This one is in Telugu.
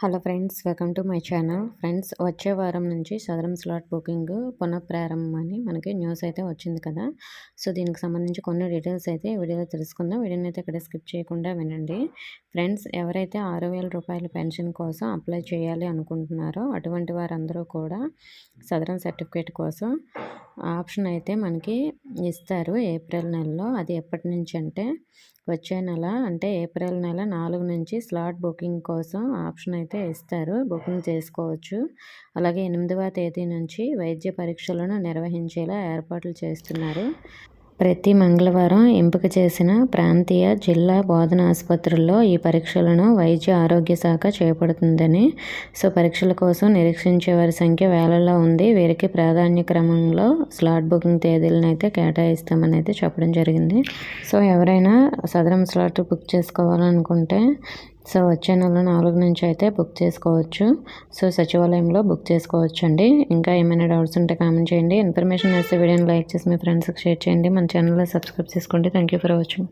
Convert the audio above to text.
Hello friends, welcome to my channel. Friends, వచ్చే వారం నుంచి సదరం స్లాట్ బుకింగ్ పునఃప్రారంభం అని మనకి న్యూస్ అయితే వచ్చింది కదా. సో దీనికి సంబంధించి కొన్ని డీటెయిల్స్ అయితే ఈ వీడియోలో తెలుసుకుందాం. వీడియోని అయితే ఇక్కడ స్కిప్ చేయకుండా వినండి. ఫ్రెండ్స్, ఎవరైతే 6,000 రూపాయల పెన్షన్ కోసం అప్లై చేయాలి అనుకుంటున్నారో అటువంటి వారందరూ కూడా సదరం సర్టిఫికేట్ కోసం ఆప్షన్ అయితే మనకి ఇస్తారు ఏప్రిల్ నెలలో. అది ఎప్పటి నుంచి అంటే వచ్చే నెల, అంటే ఏప్రిల్ నెల 4 నుంచి స్లాట్ బుకింగ్ కోసం ఆప్షన్ అయితే ఇస్తారు. బుకింగ్ చేసుకోవచ్చు. అలాగే 8వ తేదీ నుంచి వైద్య పరీక్షలను నిర్వహించేలా ఏర్పాట్లు చేస్తున్నారు. ప్రతి మంగళవారం ఎంపిక చేసిన ప్రాంతీయ, జిల్లా బోధనా ఆసుపత్రుల్లో ఈ పరీక్షలను వైద్య ఆరోగ్య శాఖ చేపడుతుందని, సో పరీక్షల కోసం నిరీక్షించే వారి సంఖ్య వేలల్లో ఉంది. వీరికి ప్రాధాన్య క్రమంలో స్లాట్ బుకింగ్ తేదీలను అయితే కేటాయిస్తామని అయితే చెప్పడం జరిగింది. సో ఎవరైనా సదరం స్లాట్ బుక్ చేసుకోవాలనుకుంటే సో వచ్చే నెల 4 నుంచి అయితే బుక్ చేసుకోవచ్చు. సో సచివాలయంలో బుక్ చేసుకోవచ్చు అండి. ఇంకా ఏమైనా డౌట్స్ ఉంటే కామెంట్ చేయండి. ఇన్ఫర్మేషన్ వేస్తే వీడియోని లైక్ చేసి మీ ఫ్రెండ్స్కి షేర్ చేయండి. మన ఛానల్లో సబ్స్క్రైబ్ చేసుకోండి. Thank you for watching.